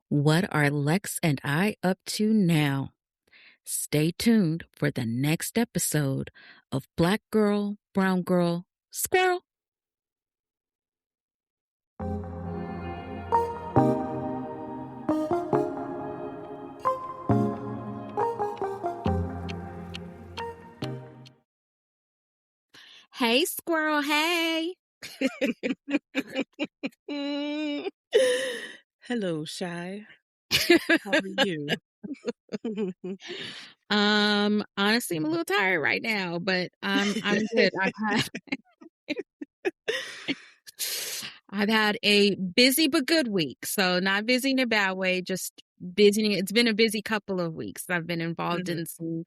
What are Lex and I up to now? Stay tuned for the next episode of Black Girl, Brown Girl, Squirrel. Hey, Squirrel, hey. Hello, Shy. How are you? Honestly, I'm a little tired right now, but I'm good. I've had a busy but good week. So not busy in a bad way, just busy. It's been a busy couple of weeks. I've been involved Mhm. in some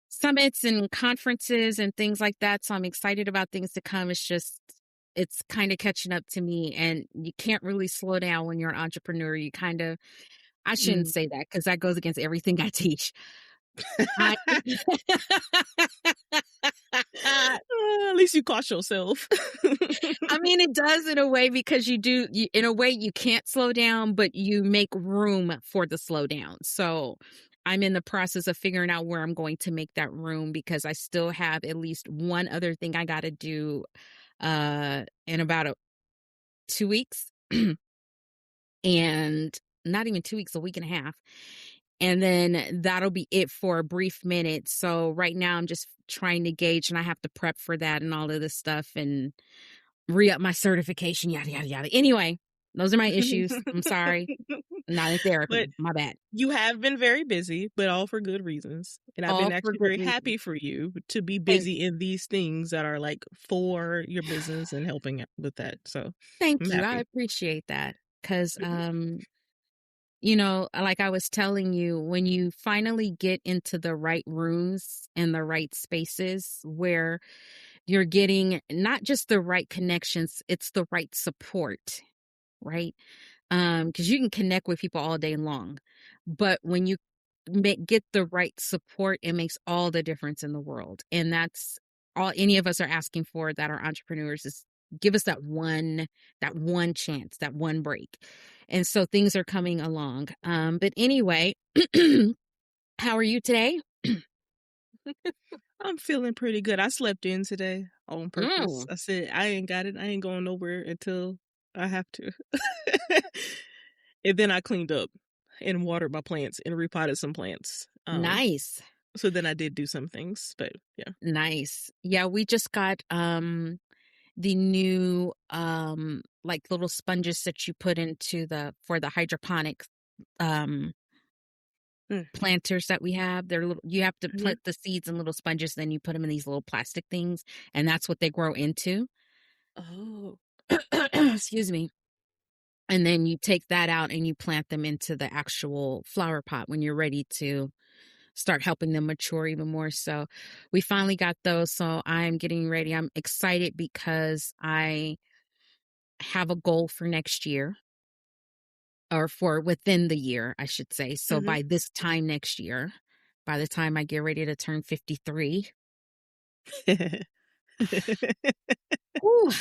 summits and conferences and things like that. So I'm excited about things to come. It's kind of catching up to me, and you can't really slow down when you're an entrepreneur. I shouldn't Mm. say that because that goes against everything I teach. I, At least you caught yourself. I mean, it does in a way because in a way, you can't slow down, but you make room for the slowdown. So I'm in the process of figuring out where I'm going to make that room because I still have at least one other thing I got to do in about 2 weeks. And not even 2 weeks, a week and a half. And then that'll be it for a brief minute. So right now I'm just trying to gauge and I have to prep for that and all of this stuff and re-up my certification, yada, yada, yada. Anyway, those are my issues. I'm sorry. I'm not in But therapy. My bad. you have been very busy, but all for good reasons. And I've been All for actually good very reasons. happy for you to be Thank busy in these things that are like for your business and helping out with that. So I'm thank you. I happy. appreciate that. Because Mhm. like I was telling you, when you finally get into the right rooms and the right spaces where you're getting not just the right connections, it's the right support, right? Because you can connect with people all day long, but when you get the right support, it makes all the difference in the world. And that's all any of us are asking for that are entrepreneurs is give us that one chance, that one break. And so things are coming along. But anyway, how are you today? I'm feeling pretty good. I slept in today on purpose. Mm, I said I ain't got it. I ain't going nowhere until I have to. And then I cleaned up and watered my plants and repotted some plants. nice. So then I did do some things, but yeah. Nice. Yeah, we just got the new like little sponges that you put into the for the hydroponic um Mm. planters that we have. They're little, you have to Mhm. plant the seeds in little sponges, then you put them in these little plastic things, and that's what they grow into. Oh. Excuse me. And then you take that out and you plant them into the actual flower pot when you're ready to start helping them mature even more. So we finally got those. So I'm getting ready. I'm excited because I have a goal for next year or for within the year, I should say. So Mhm. by this time next year, by the time I get ready to turn 53, whew, I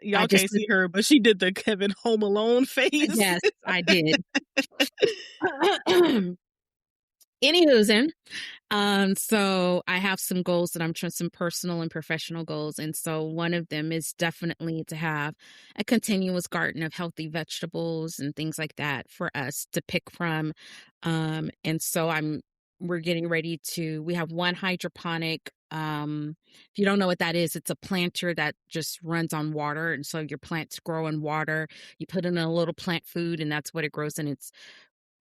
Y'all just, can't see her, but she did the Kevin Home Alone face. yes, I did. Anywho's, so I have some goals that I'm trying, some personal and professional goals. And so one of them is definitely to have a continuous garden of healthy vegetables and things like that for us to pick from. And so we're getting ready we have one hydroponic. If you don't know what that is, it's a planter that just runs on water. And so your plants grow in water. You put in a little plant food and that's what it grows in. It's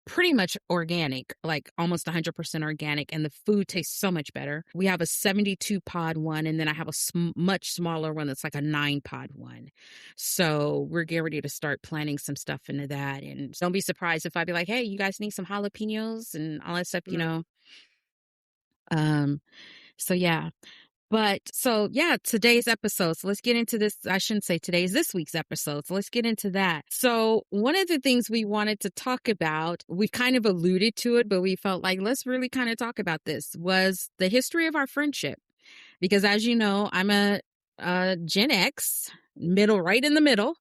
pretty much organic, like almost 100% organic, and the food tastes so much better. We have a 72 pod one, and then I have a much smaller one that's like a 9 pod one. So we're getting ready to start planning some stuff into that. And don't be surprised if I be like, hey, you guys need some jalapenos and all that Mm. stuff. Um, so yeah. But so yeah, today's episode. So let's get into this. I shouldn't say today's, this week's episode. So let's get into that. So one of the things we wanted to talk about, we kind of alluded to it, but we felt like let's really kind of talk about this, was the history of our friendship. Because as you know, I'm a Gen X, right in the middle.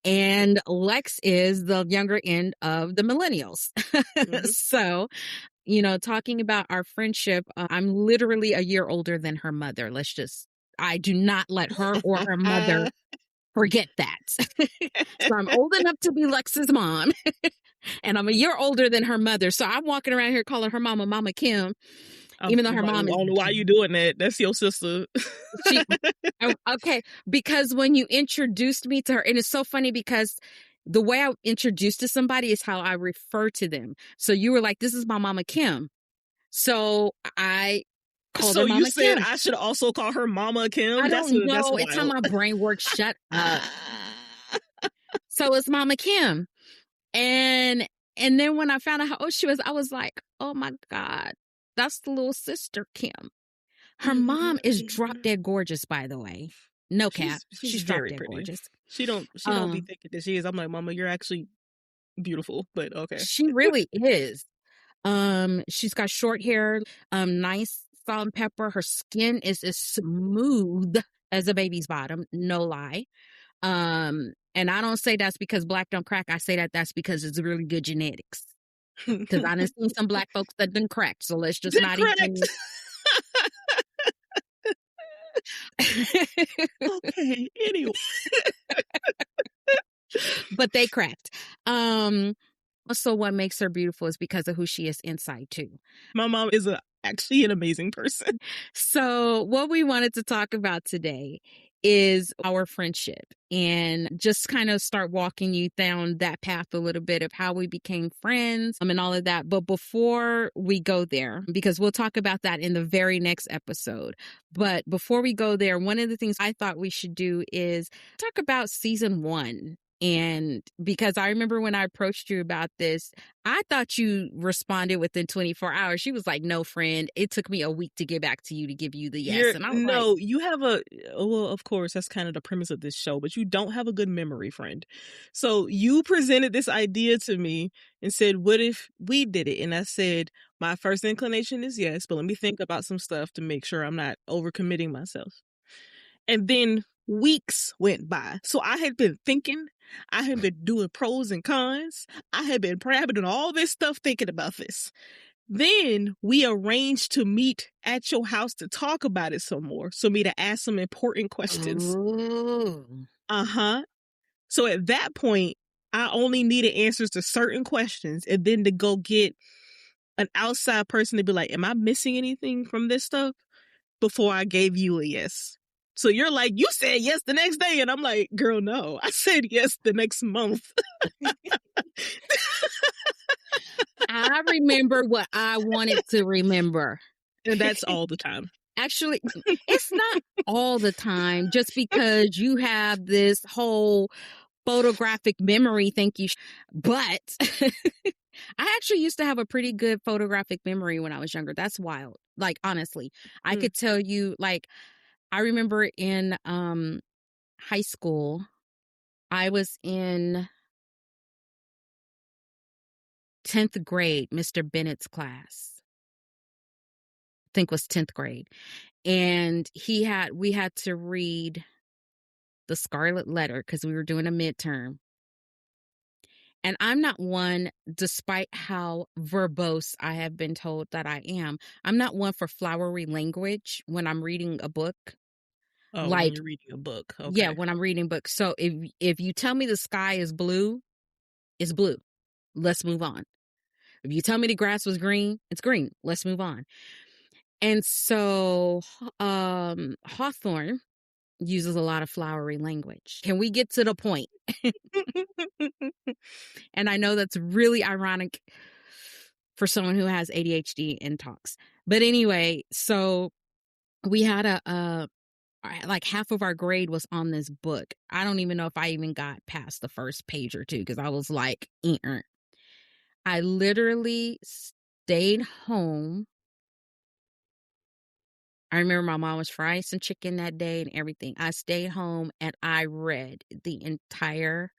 and Lex is the younger end of the millennials. Mhm. So, talking about our friendship, I'm literally a year older than her mother. I do not let her or her mother forget that. So I'm old enough to be Lex's mom, and I'm a year older than her mother. So I'm walking around here calling her mama, Mama Kim, even though her I mom is don't know why you doing that. That's your sister. she. Oh, okay, because when you introduced me to her, and it's so funny because the way I introduced to somebody is how I refer to them. So you were like, "This is my Mama Kim," so I called her So you Mama said Kim. I should also call her Mama I Kim? don't That's know. It's how wild. my brain works. Shut up. So it's Mama Kim. And and then when I found out how old she was, I was like, "Oh my God, that's the little sister Kim." Her mom is drop dead gorgeous, by the way. No cap. She's She's drop very dead pretty. gorgeous. She don't be Um, thinking that she is. I'm like, Mama, you're actually beautiful, but okay. she really is. She's got short hair, nice salt and pepper. Her skin is as smooth as a baby's bottom, no lie. And I don't say that's because black don't crack. I say that's because it's really good genetics. Because I done seen some black folks that done cracked. So let's just They're not correct. even. Okay. Anyway, But they cracked. Also, what makes her beautiful is because of who she is inside too. my mom is actually an amazing person. So, what we wanted to talk about today is our friendship and just kind of start walking you down that path a little bit of how we became friends and all of that. But before we go there, because we'll talk about that in the very next episode. But before we go there, one of the things I thought we should do is talk about season 1. And because I remember when I approached you about this, I thought you responded within 24 hours. She was like, "No, friend. It took me a week to get back to you to give you the yes." You're And I was like, no, you have a well, of course, that's kind of the premise of this show, but you don't have a good memory, friend. So you presented this idea to me and said, "What if we did it?" And I said, "My first inclination is yes, but let me think about some stuff to make sure I'm not overcommitting myself." And then weeks went by. So I had been thinking, I had been doing pros and cons, I had been doing all this stuff thinking about this. Then we arranged to meet at your house to talk about it some more. So me to ask some important questions. "Oh, Uh-huh. So at that point, I only needed answers to certain questions and then to go get an outside person to be like, am I missing anything from this stuff? Before I gave you a yes. So you're like, you said yes the next day. And I'm like, girl, no. I said yes the next month. I remember what I wanted to remember." And that's all the time. Actually, it's not all the time just because you have this whole photographic memory. Thank you. But I actually used to have a pretty good photographic memory when I was younger. That's wild. Like, honestly, I Mm. could tell you, like, I remember in high school, I was in 10th grade, Mr. Bennett's class. I think was 10th grade. And we had to read The Scarlet Letter because we were doing a midterm. And I'm not one, despite how verbose I have been told that I'm not one for flowery language when I'm reading a book. Oh, when Like, you're reading a book. yeah, Okay. when I'm reading books. So if you tell me the sky is blue, it's blue. Let's move on. If you tell me the grass was green, it's green. Let's move on. And so Hawthorne uses a lot of flowery language. Can we get to the point? And I know that's really ironic for someone who has ADHD and talks. But anyway, so we had like half of our grade was on this book. I don't even know if I even got past the first page or two because I was like, I literally stayed home. I remember my mom was frying some chicken that day and everything. I stayed home and I read the entire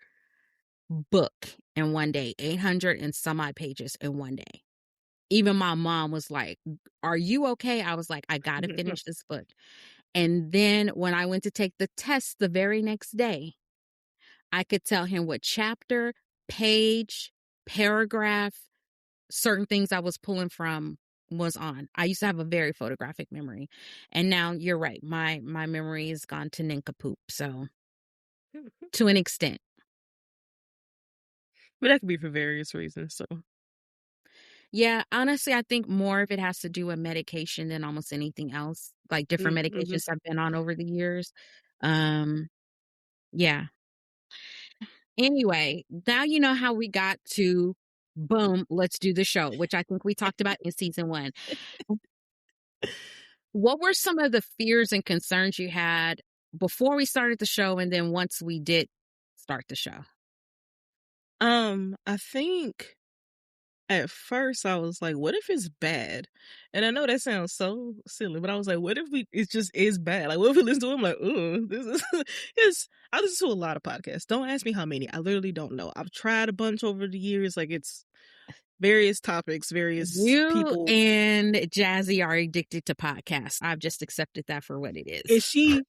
book in one day, 800 and some odd pages in one day. Even my mom was like, "Are you okay?" I was like, "I got to finish this book." And then when I went to take the test the very next day, I could tell him what chapter, page, paragraph, certain things I was pulling from was on. I used to have a very photographic memory. And now you're right. My memory has gone to nincompoop. So to an extent. But that could be for various reasons. So Yeah, honestly, I think more of it has to do with medication than almost anything else. Like different mm-hmm. medications I've been on over the years. Um, yeah. Anyway, now you know how we got to boom, let's do the show, which I think we talked about in season 1. What were some of the fears and concerns you had before we started the show and then once we did start the show? I think at first I was like, what if it's bad? And I know that sounds so silly, but I was like, what if it just is bad? Like, what if we listen to it? I'm like, this is, I listen to a lot of podcasts. Don't ask me how many. I literally don't know. I've tried a bunch over the years. Like, it's various topics, various You people. and Jazzy are addicted to podcasts. I've just accepted that for what it And is.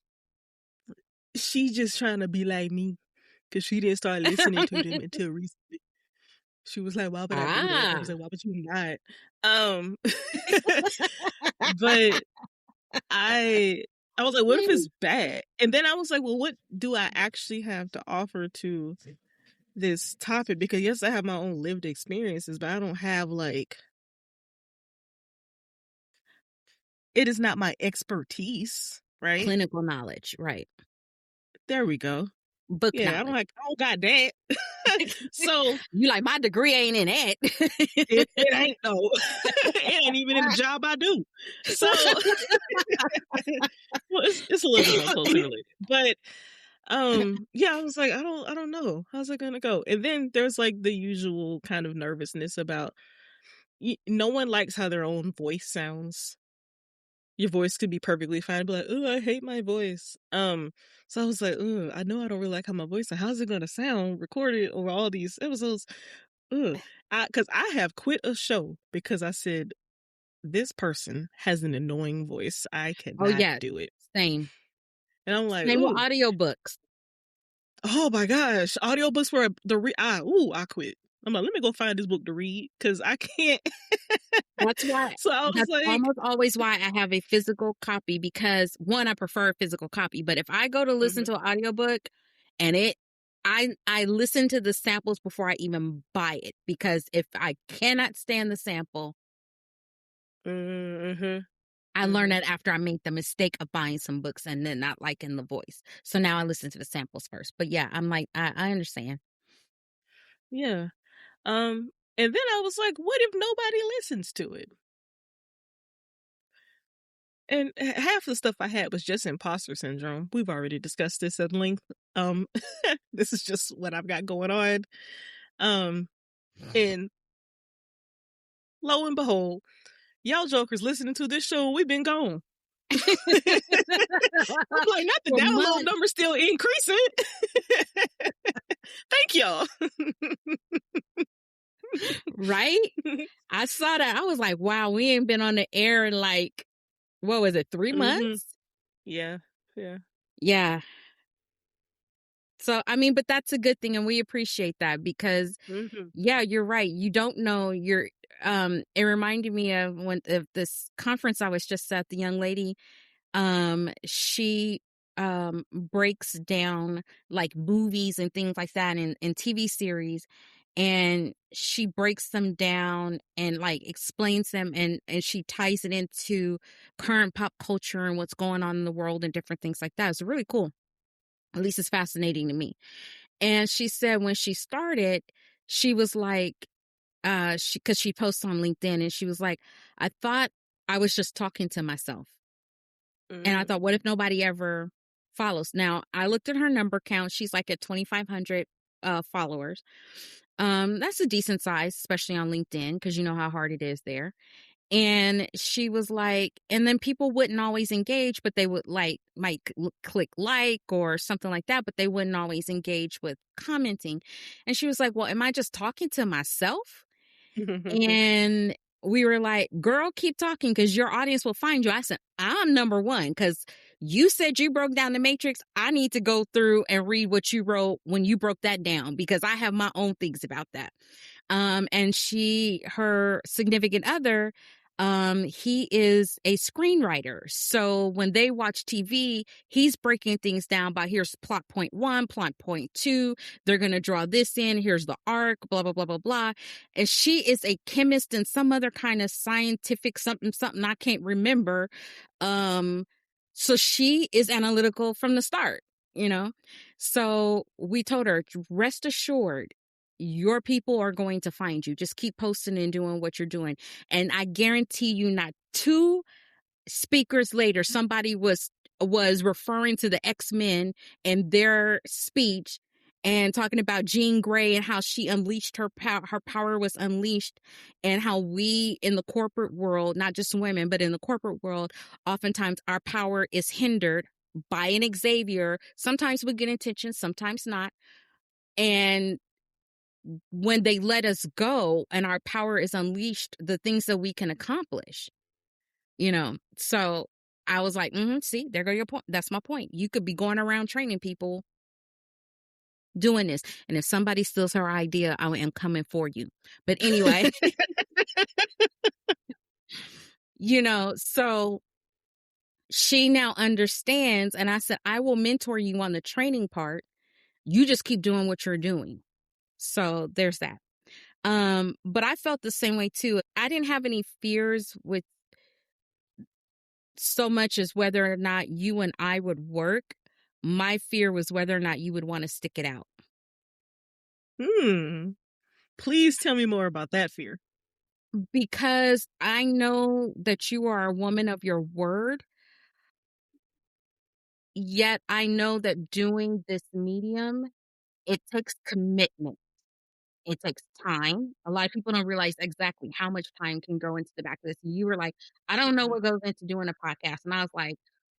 she just trying to be like me because she didn't start listening to them until recently. She was like, why would I do that? I was Ah. like, why would you not? But I was like, what if it's bad? And then I was like, well, what do I actually have to offer to this topic? Because yes, I have my own lived experiences, but I don't have like, it is not my expertise, right? Clinical knowledge, right. There we go. Book Yeah, knowledge. I don't got that. So You like, my degree ain't in it. it ain't though. It ain't even in the job I do. So well, it's a little bit more closely related. But yeah, I was like, I don't know. How's it gonna go? And then there's like the usual kind of nervousness about no one likes how their own voice sounds. Your voice could be perfectly fine, but like, oh, I hate my voice. So I was like, oh, I know I don't really like how my voice sounds. How's it gonna sound recorded over all these episodes? Because I have quit a show because I said this person has an annoying voice. I Oh, cannot yeah. do it. Same. And I'm like, Same with ooh, audiobooks. oh my gosh, audiobooks for I quit. I'm like, let me go find this book to read because I can't. So I was That's like, almost always why I have a physical copy because, one, I prefer a physical copy, but if I go to listen mhm, to an audiobook and I listen to the samples before I even buy it because if I cannot stand the sample, mhm, I learned mhm, that after I made the mistake of buying some books and then not liking the voice. So now I listen to the samples first. But yeah, I'm like, I understand. yeah. And then I was like, what if nobody listens to it? And half the stuff I had was just imposter syndrome. We've already discussed this at length. Um, this is just what I've got going on. Um, and lo and behold, y'all jokers listening to this show, we've been gone. I'm like, not the For download months, number still increasing. Thank y'all. right? I saw that. I was like, wow, we ain't been on the air in like, what was it, 3 hmm months? Yeah, yeah. Yeah. So, I mean, but that's a good thing. And we appreciate that because, hmm yeah, you're right. You don't know it reminded me of of this conference I was just at. The young lady, she breaks down like movies and things like that and TV series, and she breaks them down and like explains them and she ties it into current pop culture and what's going on in the world and different things like that. It's really cool. At least it's fascinating to me. And she said when she started, she was like, because she posts on LinkedIn, and she was like, I thought I was just talking to myself. And I hmm thought, what if nobody ever follows? Now, I looked at her number count. She's like at 2,500 followers. That's a decent size, especially on LinkedIn, because you know how hard it is there. And she was like, and then people wouldn't always engage, but they would might click like or something like that, but they wouldn't always engage with commenting. And she was like, well, am I just talking to myself? And we were like, girl, keep talking because your audience will find you. I said, I'm number one because you said you broke down the matrix. I need to go through and read what you wrote when you broke that down because I have my own things about that. And her significant other, he is a screenwriter. So when they watch TV, he's breaking things down by here's plot point one, plot point two. They're going to draw this in. Here's the arc, blah, blah, blah, blah, blah. And she is a chemist and some other kind of scientific something I can't remember. So she is analytical from the start, you know? So we told her, rest assured, your people are going to find you. Just keep posting and doing what you're doing. And I guarantee you, not two speakers later, somebody was referring to the X-Men and their speech and talking about Jean Grey and how she unleashed her power was unleashed, and how we in the corporate world, not just women, but in the corporate world, oftentimes our power is hindered by an Xavier. Sometimes we get attention, sometimes not. And when they let us go and our power is unleashed, the things that we can accomplish, you know. So I was like, see, there go your point. That's my point. You could be going around training people doing this. And if somebody steals her idea, I am coming for you. But anyway, you know, so she now understands. And I said, I will mentor you on the training part. You just keep doing what you're doing. So there's that. But I felt the same way too. I didn't have any fears with so much as whether or not you and I would work. My fear was whether or not you would want to stick it out. Please tell me more about that fear. Because I know that you are a woman of your word. Yet I know that doing this medium, it takes commitment. It takes time. A lot of people don't realize exactly how much time can go into the back of this. You were like, I don't know what goes into doing a podcast. And I was like,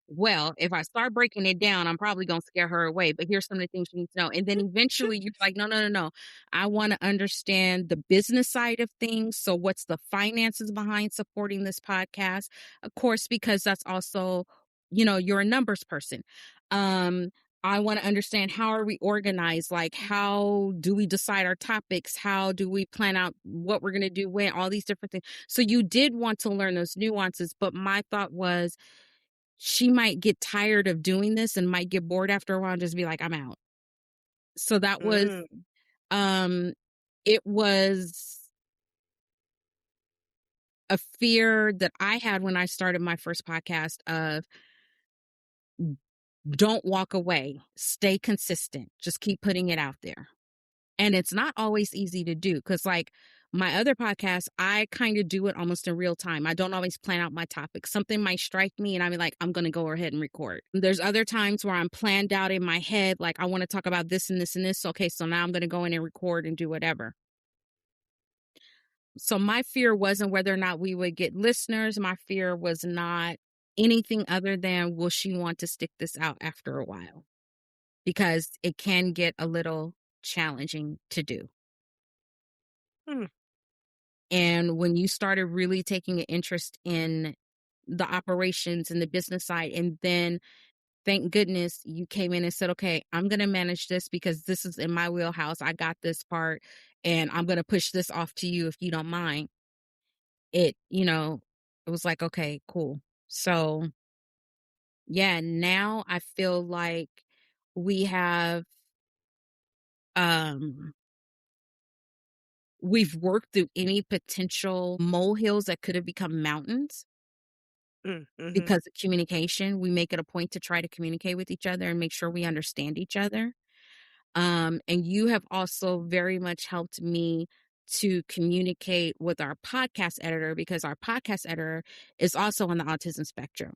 well, if I start breaking it down, I'm probably going to scare her away. But here's some of the things you need to know. And then eventually you're like, no, no, no, no. I want to understand the business side of things. So what's the finances behind supporting this podcast? Of course, because that's also, you know, you're a numbers person. I want to understand, how are we organized? Like, how do we decide our topics? How do we plan out what we're going to do when, all these different things. So you did want to learn those nuances. But my thought was, she might get tired of doing this and might get bored after a while and just be like, I'm out. So that was, it was a fear that I had when I started my first podcast of, don't walk away, stay consistent, just keep putting it out there. And it's not always easy to do because, like, my other podcast, I kind of do it almost in real time. I don't always plan out my topics. Something might strike me and I'm like, I'm going to go ahead and record. There's other times where I'm planned out in my head, like, I want to talk about this and this and this. Okay, so now I'm going to go in and record and do whatever. So my fear wasn't whether or not we would get listeners. My fear was not anything other than, will she want to stick this out after a while? Because it can get a little challenging to do. And when you started really taking an interest in the operations and the business side, and then thank goodness you came in and said, okay, I'm going to manage this because this is in my wheelhouse. I got this part and I'm going to push this off to you if you don't mind. It, you know, it was like, okay, cool. So yeah, now I feel like we have, we've worked through any potential molehills that could have become mountains because of communication. We make it a point to try to communicate with each other and make sure we understand each other. And you have also very much helped me to communicate with our podcast editor, because our podcast editor is also on the autism spectrum.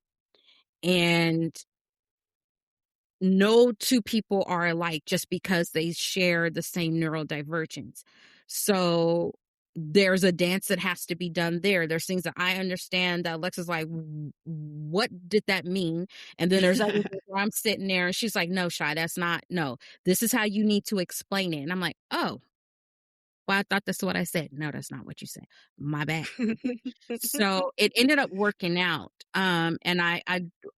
And no two people are alike just because they share the same neurodivergence. So there's a dance that has to be done there. There's things that I understand that Alexa's like, what did that mean? And then there's other things where I'm sitting there and she's like, no, Shy, that's not, no, this is how you need to explain it. And I'm like, oh, Well, I thought that's what I said. No, that's not what you said. My bad. So it ended up working out. And I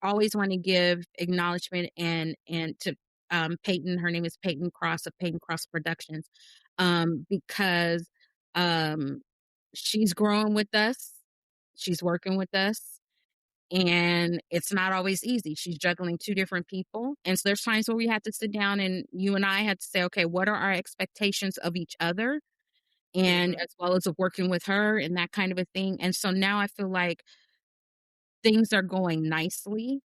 always want to give acknowledgement and to Peyton. Her name is Peyton Cross of Peyton Cross Productions, because um, she's growing with us. She's working with us. And it's not always easy. She's juggling two different people. And so there's times where we have to sit down and you and I had to say, okay, what are our expectations of each other? And Mhm. as well as of working with her and that kind of a thing. And so now I feel like things are going nicely.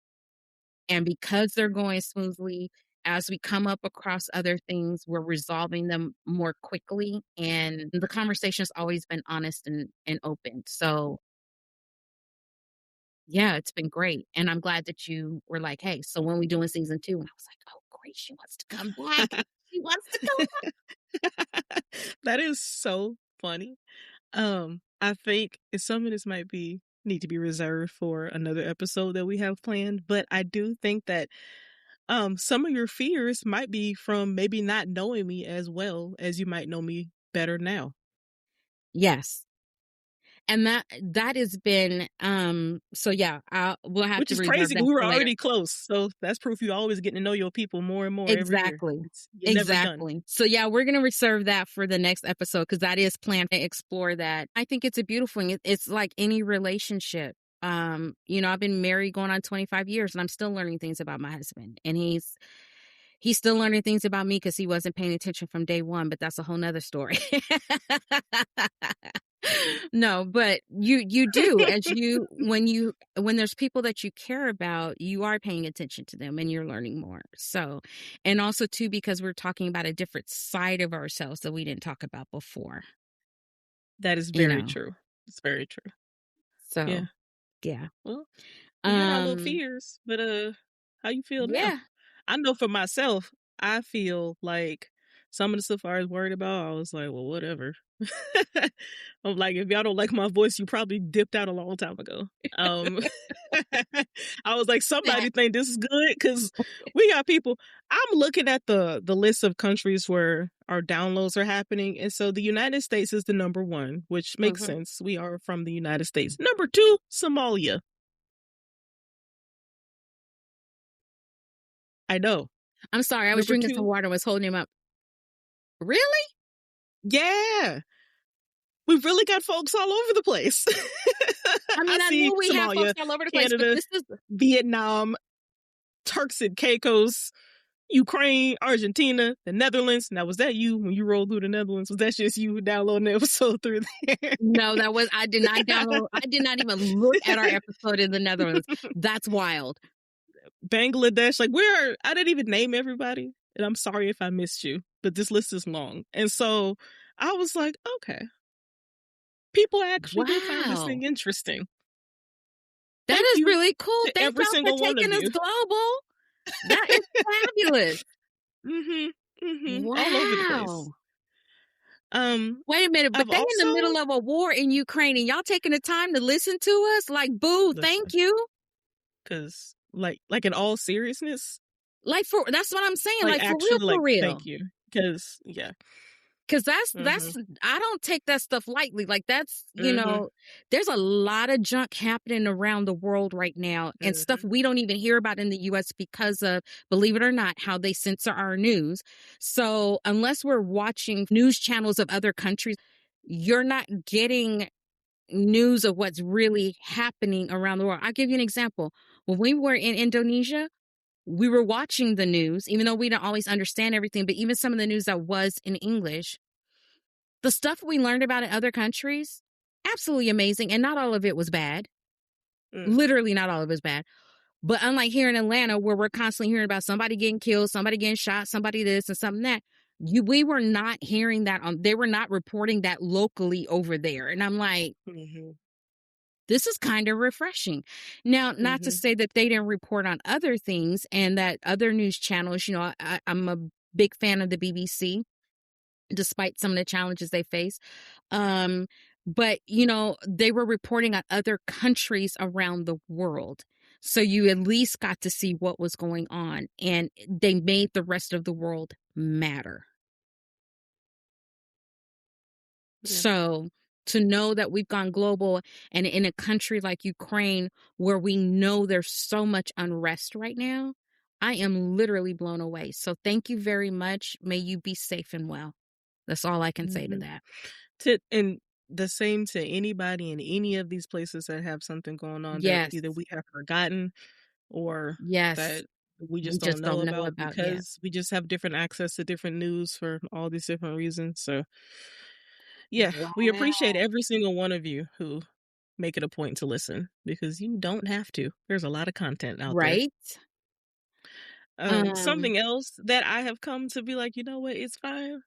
And because they're going smoothly, as we come up across other things, we're resolving them more quickly. And the conversation's always been honest and open. So yeah, it's been great. And I'm glad that you were like, hey, so when we doing season 2? And I was like, oh great, she wants to come back. She wants to come. That is so funny. I think some of this might be need to be reserved for another episode that we have planned, but I do think that some of your fears might be from maybe not knowing me as well as you might know me better now. Yes. And that has been so yeah, we'll have Which to is reserve crazy 'cause that we were for later. already close. So that's proof you're always getting to know your people more and more every year. Exactly. You're never done. Exactly. So yeah, we're gonna reserve that for the next episode because that is planned to explore that. I think it's a beautiful thing. It's like any relationship. I've been married going on 25 years and I'm still learning things about my husband. And he's still learning things about me because he wasn't paying attention from day one, but that's a whole nother story. No, but you do as you when there's people that you care about, you are paying attention to them and you're learning more. So, and also too because we're talking about a different side of ourselves that we didn't talk about before, That is you very know. true. It's very true. So, Yeah. yeah. Well, we had our little Um, fears, but how you feel now? yeah. I know for myself, I feel like some of the stuff I was worried about, I was like, well, whatever. I'm like, if y'all don't like my voice, you probably dipped out a long time ago. Um, I was like, That somebody think this is good because we got people. I'm looking at the list of countries where our downloads are happening, and so the United States is the number one, which makes mhm. sense. We are from the United States. Number two, Somalia. I know. I'm sorry, I was Number drinking some two, water and was holding him up. Really? yeah. We've really got folks all over the place. I I mean, I see knew we have folks Somalia, all over the place, but Canada, this is Vietnam, Turks and Caicos, Ukraine, Argentina, the Netherlands. Now, was that you when you rolled through the Netherlands? Was that just you downloading the episode through there? no, that was I did not download. I did not even look at our episode in the Netherlands. That's wild. Bangladesh, like where I didn't even name everybody. And I'm sorry if I missed you, but this list is long. And so I was like, okay, people actually do find this thing Wow. interesting. That Thank is you really cool. to Thank every y'all for single one of taking us you. global. That is fabulous. All over the place. Wow. Um, Wait a minute, but I've they in the also middle of a war in Ukraine and y'all taking the time to listen to us? Like, boo, thank listen, you. because like in all seriousness, Like for that's what I'm saying. like Like actually, for like real. thank you, because yeah, Cause mm-hmm, that's I don't take that stuff lightly. Like that's mm-hmm, there's a lot of junk happening around the world right now and stuff mm-hmm, we don't even hear about in the US because of, believe it or not, how they censor our news. So unless we're watching news channels of other countries, you're not getting news of what's really happening around the world. I'll give you an example. When we were in Indonesia, we were watching the news, even though we don't always understand everything, but even some of the news that was in English, the stuff we learned about in other countries, absolutely amazing. And not all of it was bad. mm-hmm, Literally, not all of it was bad. But unlike here in Atlanta, where we're constantly hearing about somebody getting killed, somebody getting shot, somebody this and something that, we were not hearing that they were not reporting that locally over there. And I'm like, mm-hmm, this is kind of refreshing. Now, not to mm-hmm. say that they didn't report on other things and that other news channels, I'm a big fan of the BBC, despite some of the challenges they face. Um, but, they were reporting on other countries around the world. So you at least got to see what was going on and they made the rest of the world matter. Yeah. So to know that we've gone global and in a country like Ukraine, where we know there's so much unrest right now, I am literally blown away. So thank you very much. May you be safe and well. That's all I can say to Mhm. that. And the same to anybody in any of these places that have something going on that Yes. either we have forgotten or Yes. that we We just don't just know don't know about about yet. because we just have different access to different news for all these different reasons. So, yeah, we appreciate Wow. every single one of you who make it a point to listen because you don't have to. There's a lot of content out there. Right? Um, Something else that I have come to be like, you know what, it's fine.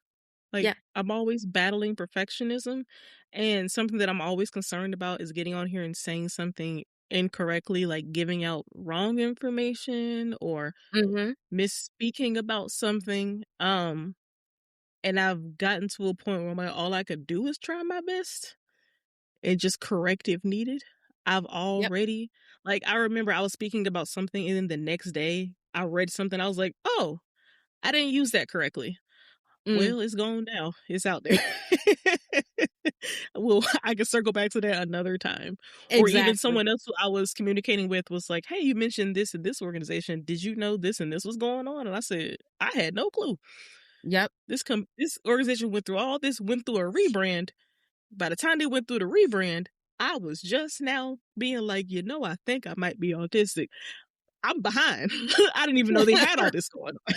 Like, yeah. I'm always battling perfectionism, and something that I'm always concerned about is getting on here and saying something incorrectly, like giving out wrong information or Mhm. misspeaking about something. And I've gotten to a point where I'm like, all I could do is try my best and just correct if needed. I've Yep. already, like, I remember I was speaking about something, and then the next day I read something. I was like, oh, I didn't use that correctly. Mm. Well, it's gone now. It's out there. Well, I can circle back to that another time. Or even Exactly. someone else who I was communicating with was like, "Hey, you mentioned this in this organization. Did you know this and this was going on?" And I said, "I had no clue. Yep. This organization went through all this, went through a rebrand. By the time they went through the rebrand, I was just now being like, you know, I think I might be autistic. I'm behind. I didn't even know they had all this going on.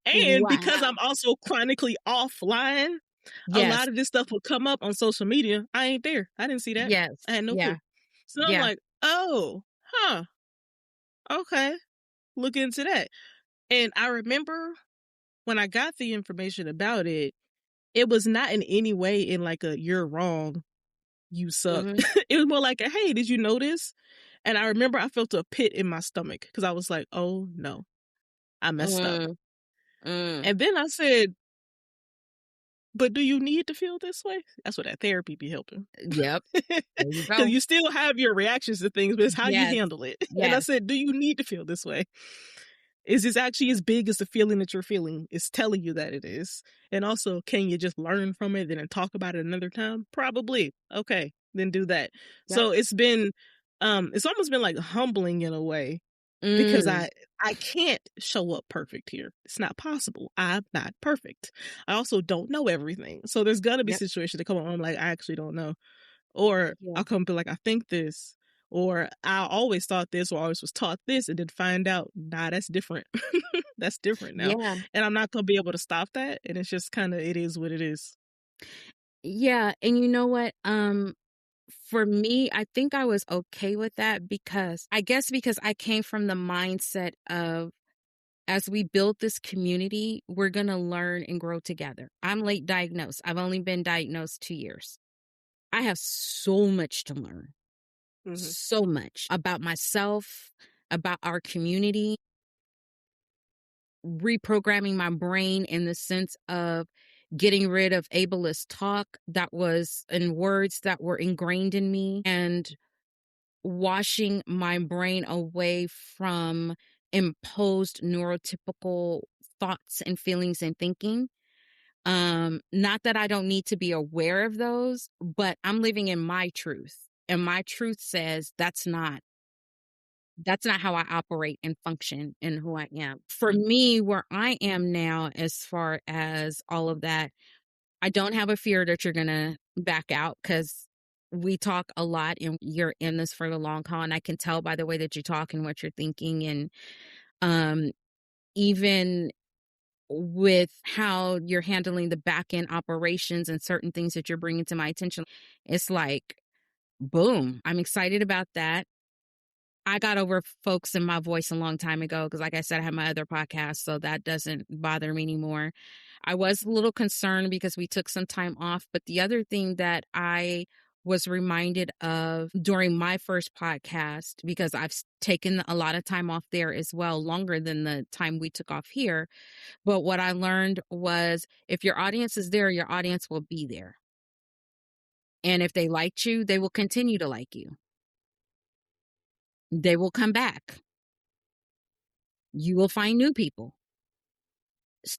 And because Wow. I'm also chronically offline, a Yes. lot of this stuff will come up on social media. I ain't there. I didn't see that. Yes. I had no Yeah. clue. So I'm Yeah. like, oh, huh, okay, look into that. And I remember when I got the information about it, it was not in any way in like a you're wrong, you suck. Mhm. It was more like a hey, did you notice? And I remember I felt a pit in my stomach because I was like, oh no, I messed up. Mm. Mm. And then I said, but do you need to feel this way? That's what that therapy be helping. Yep. There you Because go. you still have your reactions to things, but it's how you Yes. handle it. And I Yes. said, do you need to feel this way? Is this actually as big as the feeling that you're feeling is telling you that it is? And also, can you just learn from it and then talk about it another time? Probably. Okay, then do that. Yep. So it's almost been like humbling in a way because Mm. I can't show up perfect here. It's not possible. I'm not perfect. I also don't know everything. So there's gonna be Yep. situations that come on. I'm like, I actually don't know. Or Yeah. I'll come be like, I think this. Or I always thought this or always was taught this and then find out, nah, that's different. That's different now. Yeah. And I'm not gonna be able to stop that. And it's just kinda it is what it is. Yeah, and you know what? For me, I think I was okay with that because I guess because I came from the mindset of as we build this community, we're going to learn and grow together. I'm late diagnosed. I've only been diagnosed 2 years. I have so much to learn, Mhm. so much about myself, about our community, reprogramming my brain in the sense of getting rid of ableist talk that was in words that were ingrained in me and washing my brain away from imposed neurotypical thoughts and feelings and thinking. Not that I don't need to be aware of those, but I'm living in my truth. And my truth says that's not how I operate and function and who I am. For me, where I am now, as far as all of that, I don't have a fear that you're going to back out because we talk a lot and you're in this for the long haul. And I can tell by the way that you talk and what you're thinking. And um, even with how you're handling the back end operations and certain things that you're bringing to my attention, it's like, boom, I'm excited about that. I got over folks in my voice a long time ago because, like I said, I have my other podcast, so that doesn't bother me anymore. I was a little concerned because we took some time off, but the other thing that I was reminded of during my first podcast, because I've taken a lot of time off there as well, longer than the time we took off here. But what I learned was if your audience is there, your audience will be there. And if they liked you, they will continue to like you. They will come back. You will find new people.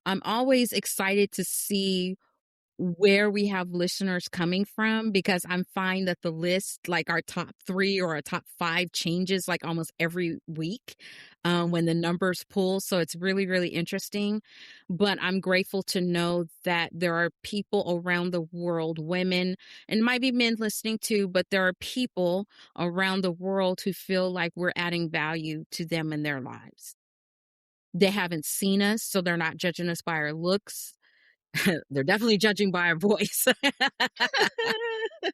I'm always excited to see where we have listeners coming from, because I'm finding that the list, like our top 3 or our top 5 changes like almost every week, when the numbers pull. So it's really, really interesting. But I'm grateful to know that there are people around the world, women, and might be men listening too, but there are people around the world who feel like we're adding value to them in their lives. They haven't seen us, so they're not judging us by our looks. They're definitely judging by our voice.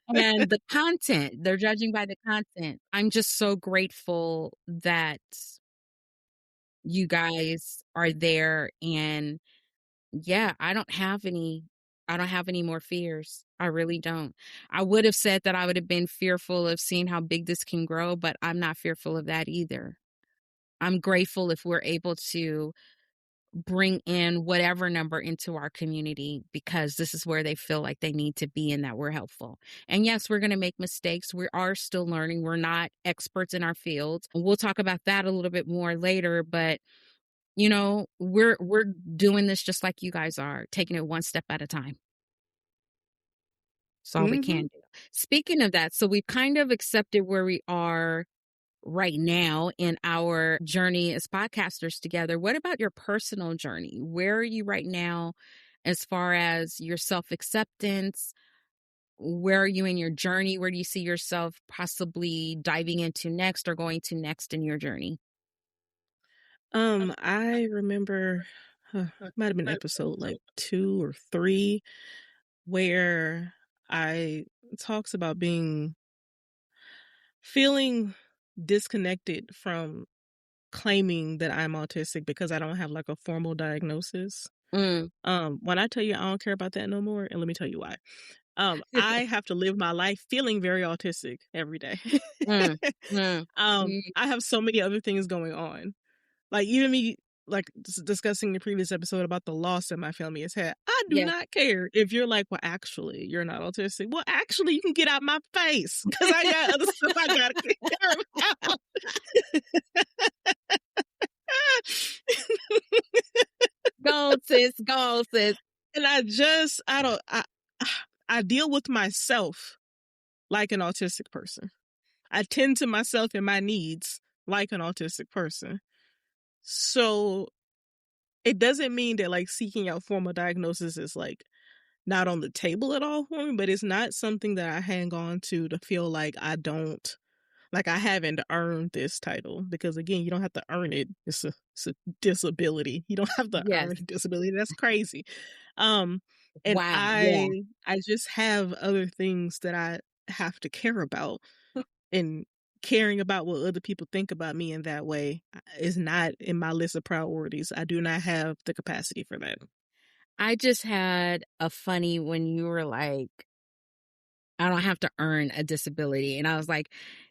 And the content, they're judging by the content. I'm just so grateful that you guys are there, and yeah, I don't have any more fears. I really don't. I would have said that I would have been fearful of seeing how big this can grow, but I'm not fearful of that either. I'm grateful if we're able to bring in whatever number into our community, because this is where they feel like they need to be and that we're helpful. And yes, we're going to make mistakes. We are still learning. We're not experts in our fields. We'll talk about that a little bit more later, but we're doing this just like you guys are, taking it one step at a time. That's all we Mhm. can do. Speaking of that, so we've kind of accepted where we are right now in our journey as podcasters together. What about your personal journey? Where are you right now as far as your self acceptance? Where are you in your journey? Where do you see yourself possibly diving into next or going to next in your journey? I remember, might have been episode like 2 or 3 where I talks about feeling disconnected from claiming that I'm autistic because I don't have like a formal diagnosis. Mm. When I tell you I don't care about that no more, and let me tell you why. I have to live my life feeling very autistic every day. Mm. Mm. Mm. I have so many other things going on. Like even me like discussing the previous episode about the loss that my family has had. I do Yes. not care if you're like, well, actually, you're not autistic. Well, actually, you can get out my face because I got other stuff I gotta care about. Go, sis. Go, sis. And I don't, I deal with myself like an autistic person. I tend to myself and my needs like an autistic person. So it doesn't mean that like seeking out formal diagnosis is like not on the table at all for me, but it's not something that I hang on to feel like I haven't earned this title. Because again, you don't have to earn it. It's a disability. You don't have to Yes. earn a disability. That's crazy. Um, and Wow. Yeah. I just have other things that I have to care about, and caring about what other people think about me in that way is not in my list of priorities. I do not have the capacity for that. I just had a funny when you were like, I don't have to earn a disability. And I was like,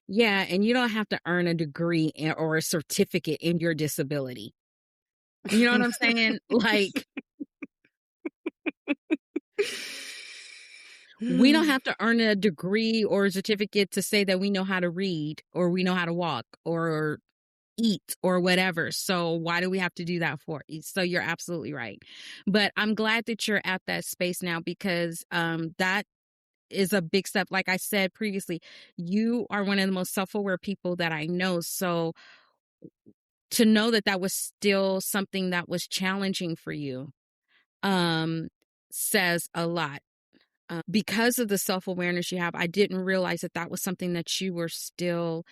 yeah, and you don't have to earn a degree or a certificate in your disability. You know what I'm saying? Like, we don't have to earn a degree or a certificate to say that we know how to read or we know how to walk or eat or whatever. So why do we have to do that for? So you're absolutely right. But I'm glad that you're at that space now, because that is a big step. Like I said previously, you are one of the most self-aware people that I know. So to know that that was still something that was challenging for you, um, says a lot. Because of the self-awareness you have, I didn't realize that that was something that you were still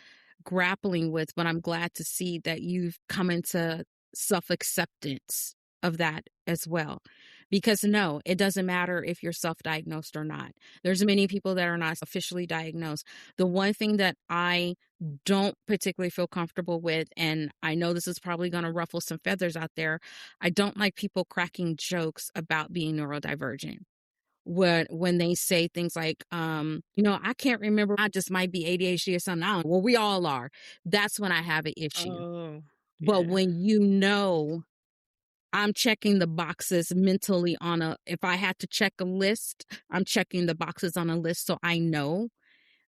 grappling with, but I'm glad to see that you've come into self-acceptance of that as well. Because no, it doesn't matter if you're self-diagnosed or not. There's many people that are not officially diagnosed. The one thing that I don't particularly feel comfortable with, and I know this is probably going to ruffle some feathers out there, I don't like people cracking jokes about being neurodivergent when they say things like, I can't remember, I just might be ADHD or something. I don't, well, we all are. That's when I have an issue. Oh, But yeah. when I'm checking the boxes mentally if I had to check a list, I'm checking the boxes on a list so I know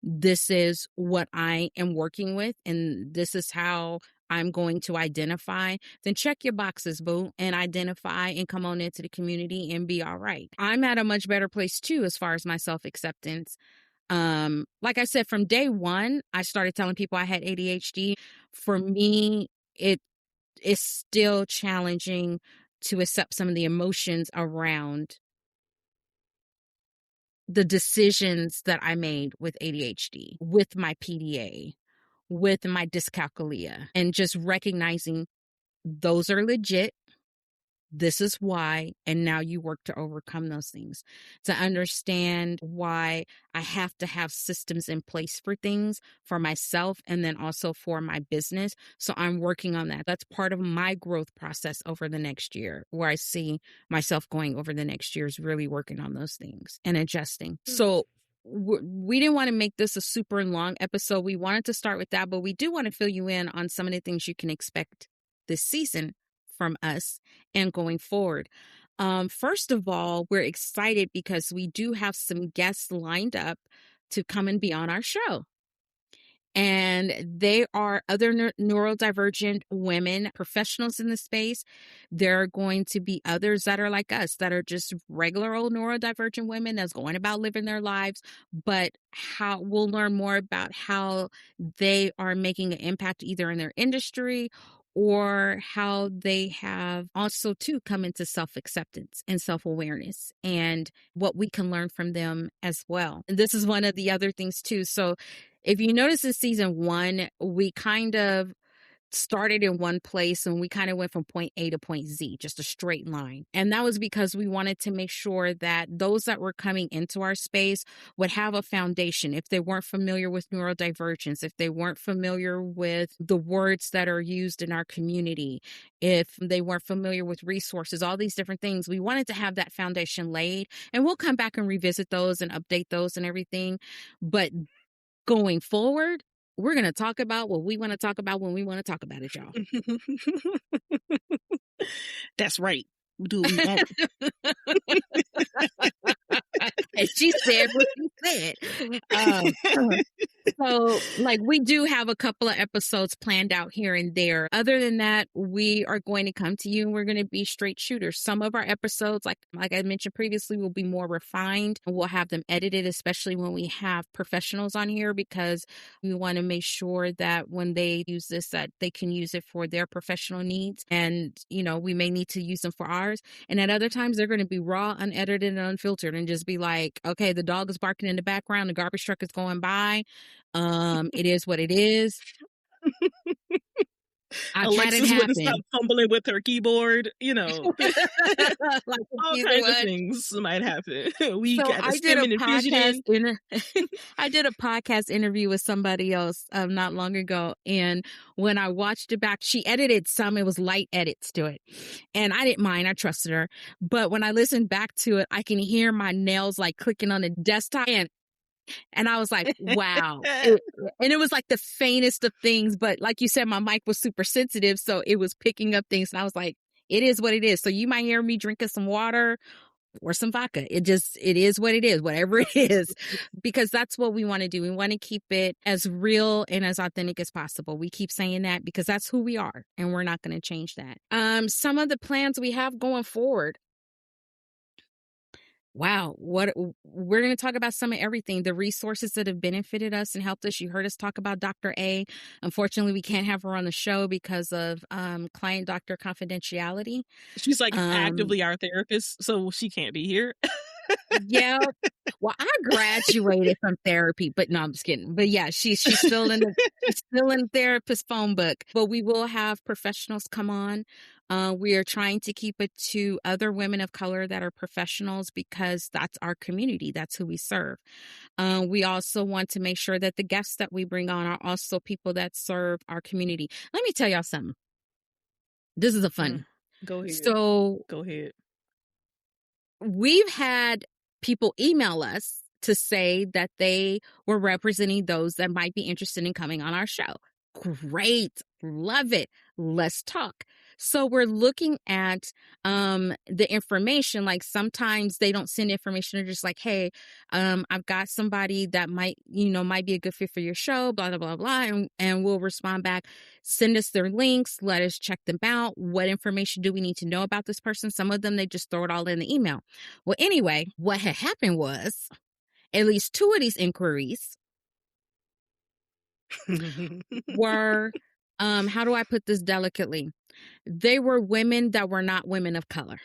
this is what I am working with and this is how I'm going to identify, then check your boxes, boo, and identify and come on into the community and be all right. I'm at a much better place too as far as my self-acceptance. Like I said, from day one, I started telling people I had ADHD. For me, it is still challenging to accept some of the emotions around the decisions that I made with ADHD, with my PDA, with my dyscalculia, and just recognizing those are legit. This is why, and now you work to overcome those things, to understand why I have to have systems in place for things for myself and then also for my business. So I'm working on that. That's part of my growth process over the next year, where I see myself going over the next year is really working on those things and adjusting. So we didn't want to make this a super long episode. We wanted to start with that, but we do want to fill you in on some of the things you can expect this season from us and going forward. First of all, we're excited because we do have some guests lined up to come and be on our show. And they are other neurodivergent women, professionals in the space. There are going to be others that are like us, that are just regular old neurodivergent women that's going about living their lives. But how we'll learn more about how they are making an impact either in their industry or how they have also too come into self-acceptance and self-awareness and what we can learn from them as well. And this is one of the other things too. So if you notice in season 1, we kind of started in one place and we kind of went from point A to point Z, just a straight line. And that was because we wanted to make sure that those that were coming into our space would have a foundation. If they weren't familiar with neurodivergence, if they weren't familiar with the words that are used in our community, if they weren't familiar with resources, all these different things, we wanted to have that foundation laid. And we'll come back and revisit those and update those and everything. But going forward, we're going to talk about what we want to talk about when we want to talk about it, y'all. That's right. We do what we want. And she said what she said. So, like, we do have a couple of episodes planned out here and there. Other than that, we are going to come to you and we're going to be straight shooters. Some of our episodes, like I mentioned previously, will be more refined. We'll have them edited, especially when we have professionals on here, because we want to make sure that when they use this, that they can use it for their professional needs. And, you know, we may need to use them for ours. And at other times, they're going to be raw, unedited, and unfiltered and just be like, okay, the dog is barking in the background, the garbage truck is going by. It is what it is. Alexis wouldn't stop fumbling with her keyboard, you know. Like all kinds of things might happen. We got I did a podcast interview with somebody else not long ago, and when I watched it back, she edited some. It was light edits to it, and I didn't mind. I trusted her, but when I listened back to it, I can hear my nails like clicking on the desktop, and I was like, wow. And it was like the faintest of things. But like you said, my mic was super sensitive. So it was picking up things. And I was like, it is what it is. So you might hear me drinking some water or some vodka. It is what it is, whatever it is, because that's what we want to do. We want to keep it as real and as authentic as possible. We keep saying that because that's who we are and we're not going to change that. Some of the plans we have going forward. Wow, what we're going to talk about some of everything, the resources that have benefited us and helped us. You heard us talk about Dr. A. Unfortunately, we can't have her on the show because of client doctor confidentiality. She's like actively our therapist, so she can't be here. Yeah. Well, I graduated from therapy, but no, I'm just kidding. But yeah, she's still in the therapist phone book. But we will have professionals come on. We are trying to keep it to other women of color that are professionals because that's our community. That's who we serve. We also want to make sure that the guests that we bring on are also people that serve our community. Let me tell y'all something. This is a fun. Go ahead. So go ahead. We've had people email us to say that they were representing those that might be interested in coming on our show. Great. Love it. Let's talk. So we're looking at the information. Like sometimes they don't send information. They're just like, hey, I've got somebody that might be a good fit for your show, blah, blah, blah, blah. And we'll respond back, send us their links, let us check them out. What information do we need to know about this person? Some of them, they just throw it all in the email. Well, anyway, what had happened was at least two of these inquiries were, how do I put this delicately? They were women that were not women of color.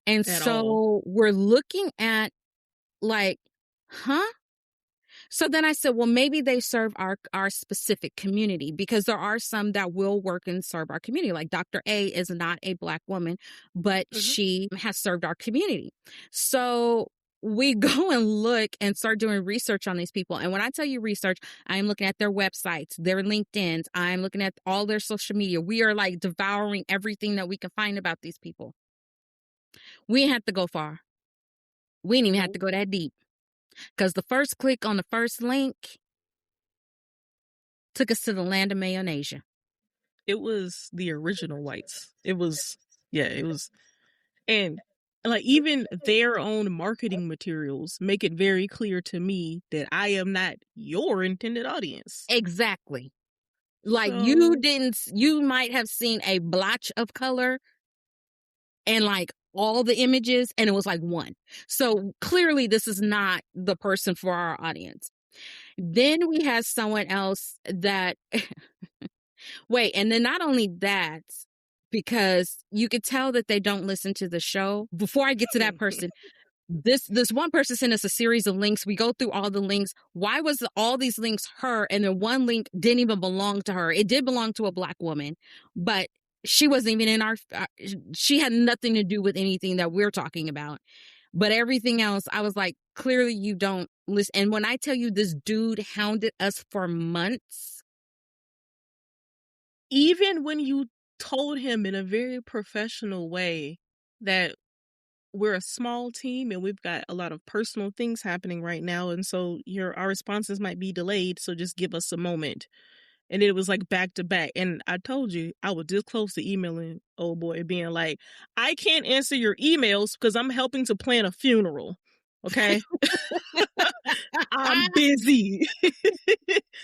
And At all. so we're looking at like, huh? So then I said, well, maybe they serve our specific community, because there are some that will work and serve our community. Like Dr. A is not a Black woman, but Mhm. she has served our community. So we go and look and start doing research on these people. And when I tell you research, I'm looking at their websites, their LinkedIns, I'm looking at all their social media. We are like devouring everything that we can find about these people. We didn't have to go far. We didn't even have to Nope. go that deep, because the first click on the first link took us to the land of Mayonnaise. It was the original whites. It was, yeah, it was. And like even their own marketing materials make it very clear to me that I am not your intended audience. Exactly. Like So you might have seen a blotch of color and like all the images, and it was like one. So clearly this is not the person for our audience. Then we had someone else that, wait, and then not only that, because you could tell that they don't listen to the show. Before I get to that person, this one person sent us a series of links. We go through all the links. Why was all these links her, and then one link didn't even belong to her? It did belong to a Black woman, but she wasn't even in our she had nothing to do with anything that we're talking about. But everything else, I was like, clearly you don't listen. And when I tell you, this dude hounded us for months. even when you told him in a very professional way that we're a small team and we've got a lot of personal things happening right now, and so our responses might be delayed, so just give us a moment. And it was like back to back. And I told you I was this close to emailing old boy, being like, I can't answer your emails because I'm helping to plan a funeral. Okay. I'm busy.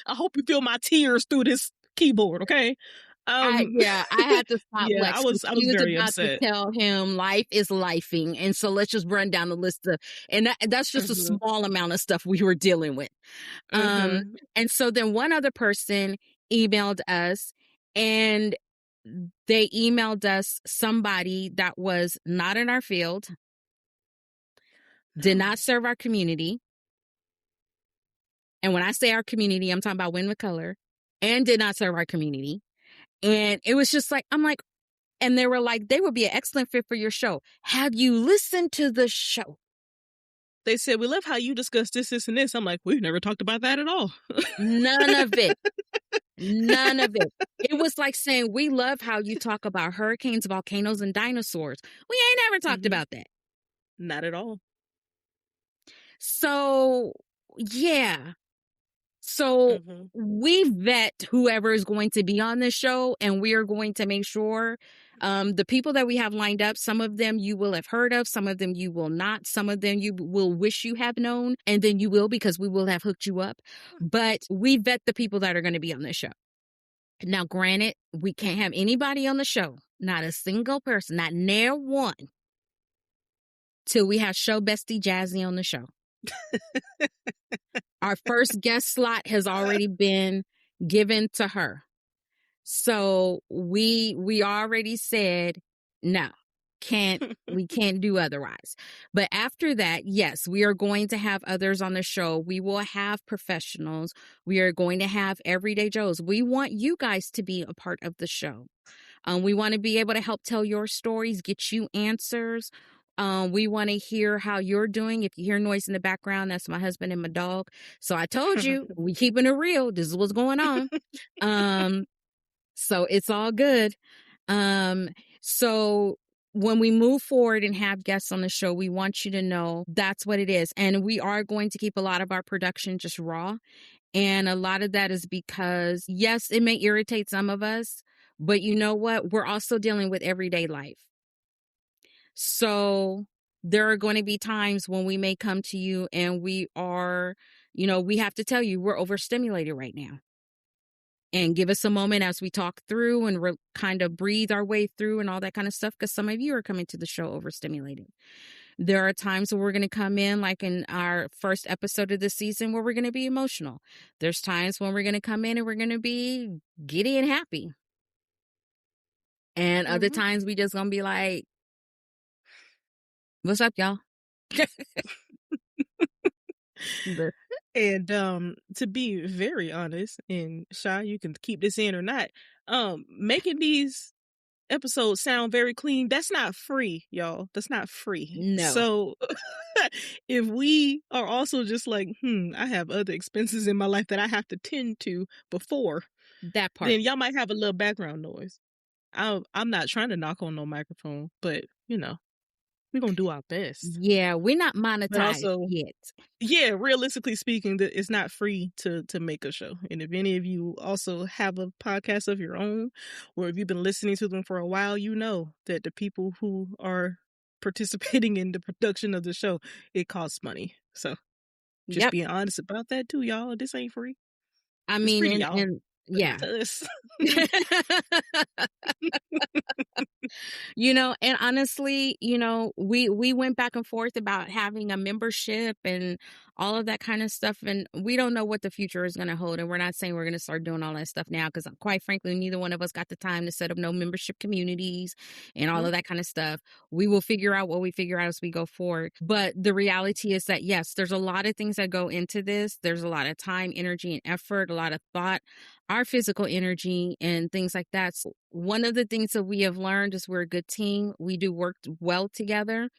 I hope you feel my tears through this keyboard. Okay. Um, I had to stop yeah, I Lex was because I she was was very about to upset. tell him life is lifing. And so let's just run down the list of, and that's just a Mhm. small amount of stuff we were dealing with. Um, Mhm. and so then one other person emailed us, and they emailed us somebody that was not in our field, did No. not serve our community. And when I say our community, I'm talking about women of color, and did not serve our community. And it was just like, I'm like, and they were like, they would be an excellent fit for your show. Have you listened to the show? They said, we love how you discuss this, this, and this. I'm like, we've never talked about that at all. None of it. None of it. It was like saying, we love how you talk about hurricanes, volcanoes, and dinosaurs. We ain't never talked Mhm. about that. Not at all. So, yeah. So Mhm. we vet whoever is going to be on this show, and we are going to make sure the people that we have lined up, some of them you will have heard of, some of them you will not, some of them you will wish you have known, and then you will, because we will have hooked you up. But we vet the people that are going to be on the show. Now, granted, we can't have anybody on the show, not a single person, not near one, till we have show bestie Jazzy on the show. Our first guest slot has already been given to her. So we already said no. We can't do otherwise. But after that, yes, we are going to have others on the show. We will have professionals. We are going to have everyday Joes. We want you guys to be a part of the show. We want to be able to help tell your stories, get you answers. We want to hear how you're doing. If you hear noise in the background, that's my husband and my dog. So I told you, we keeping it real. This is what's going on. Um, so it's all good. Um, so when we move forward and have guests on the show, we want you to know that's what it is. And we are going to keep a lot of our production just raw. And a lot of that is because, yes, it may irritate some of us, But you know what? We're also dealing with everyday life. So there are going to be times when we may come to you and we are, we have to tell you we're overstimulated right now. And give us a moment as we talk through and kind of breathe our way through and all that kind of stuff. Because some of you are coming to the show overstimulated. There are times where we're going to come in, like in our first episode of the season, where we're going to be emotional. There's times when we're going to come in and we're going to be giddy and happy. And other Mm-hmm. times we just going to be like, what's up, y'all? And to be very honest, and Shy, you can keep this in or not, making these episodes sound very clean, that's not free, y'all. That's not free. No, So if we are also just like, I have other expenses in my life that I have to tend to before, that part. then y'all might have a little background noise. I'm not trying to knock on no microphone, but we're gonna do our best. Yeah, we're not But monetized also, yet. yeah, realistically speaking, that it's not free to make a show. And if any of you also have a podcast of your own, or if you've been listening to them for a while, you know that the people who are participating in the production of the show, it costs money. So just Yep. being honest about that too, y'all. This ain't free. I It's free mean, to y'all, and but not yeah. to us. And honestly, we went back and forth about having a membership and all of that kind of stuff. And we don't know what the future is going to hold. And we're not saying we're going to start doing all that stuff now, because quite frankly, neither one of us got the time to set up no membership communities and all of Nope. that kind of stuff. We will figure out what we figure out as we go forward. But the reality is that, yes, there's a lot of things that go into this. There's a lot of time, energy, and effort, a lot of thought, our physical energy and things like that. So one of the things that we have learned is we're a good team. We do work well together.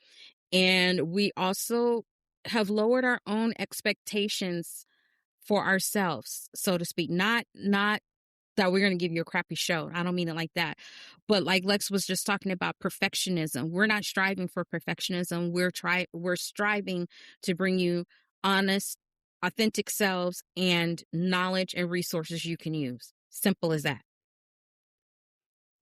And we also have lowered our own expectations for ourselves, so to speak. Not that we're going to give you a crappy show. I don't mean it like that. But like Lex was just talking about perfectionism. We're not striving for perfectionism. We're striving to bring you honest, authentic selves and knowledge and resources you can use. Simple as that.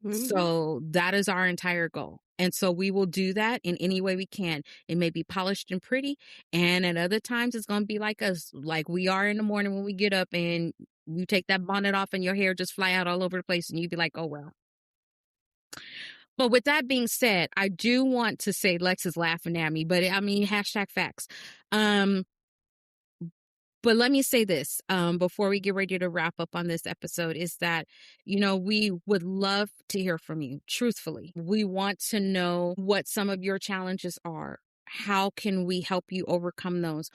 Mm-hmm. So that is our entire goal. And so we will do that in any way we can. It may be polished and pretty. And at other times, it's going to be like us, like we are in the morning when we get up and you take that bonnet off and your hair just fly out all over the place and you'd be like, oh, well. But with that being said, I do want to say Lex is laughing at me, but I mean, hashtag facts. But let me say this before we get ready to wrap up on this episode is that, we would love to hear from you, truthfully. We want to know what some of your challenges are. How can we help you overcome those?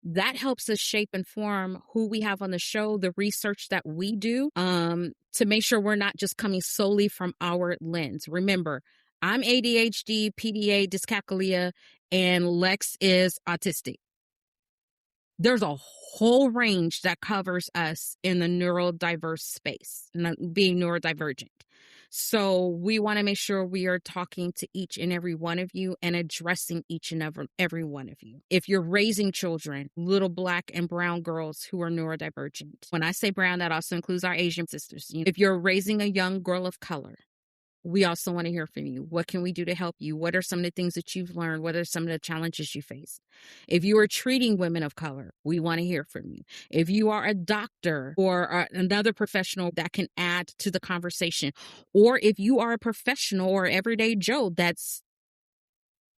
That helps us shape and form who we have on the show, the research that we do, to make sure we're not just coming solely from our lens. Remember, I'm ADHD, PDA, dyscalculia, and Lex is autistic. There's a whole range that covers us in the neurodiverse space, being neurodivergent. So we want to make sure we are talking to each and every one of you and addressing each and every one of you. If you're raising children, little Black and brown girls who are neurodivergent, when I say brown, that also includes our Asian sisters. If you're raising a young girl of color, we also want to hear from you. What can we do to help you? What are some of the things that you've learned? What are some of the challenges you face? If you are treating women of color, we want to hear from you. If you are a doctor or another professional that can add to the conversation, or if you are a professional or everyday Joe that's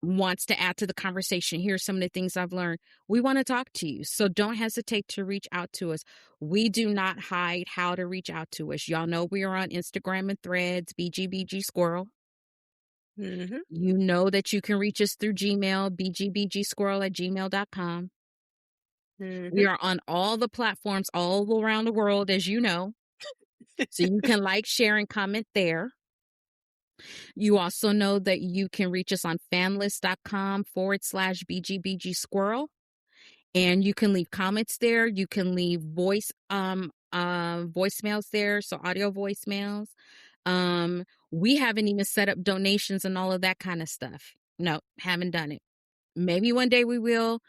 wants to add to the conversation, here's some of the things I've learned. We want to talk to you. So don't hesitate to reach out to us. We do not hide how to reach out to us. Y'all know we are on Instagram and Threads, BGBG Squirrel. Mm-hmm. You know that you can reach us through Gmail, bgbgsquirrel@gmail.com. Mm-hmm. We are on all the platforms all around the world, as you know. So you can like, share, and comment there. You also know that you can reach us on fanlist.com/BGBG Squirrel. And you can leave comments there. You can leave voicemails there. So audio voicemails. We haven't even set up donations and all of that kind of stuff. No, haven't done it. Maybe one day we will.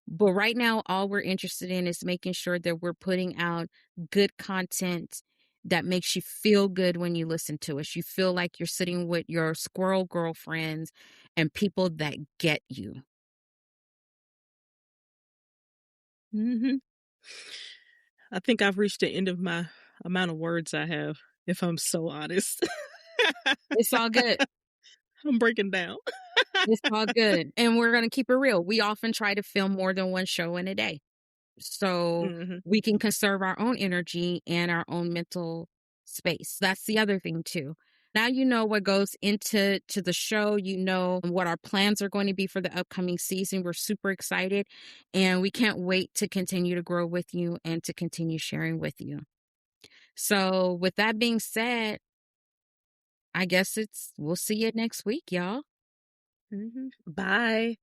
But right now, all we're interested in is making sure that we're putting out good content that makes you feel good when you listen to us. You feel like you're sitting with your squirrel girlfriends and people that get you. Mhm. I think I've reached the end of my amount of words I have, if I'm so honest. It's all good. I'm breaking down. It's all good. And we're going to keep it real. We often try to film more than one show in a day, so Mhm. we can conserve our own energy and our own mental space. That's the other thing too. Now you know what goes into the show, you know what our plans are going to be for the upcoming season. We're super excited and we can't wait to continue to grow with you and to continue sharing with you. So, with that being said, I guess we'll see you next week, y'all. Mhm. Bye.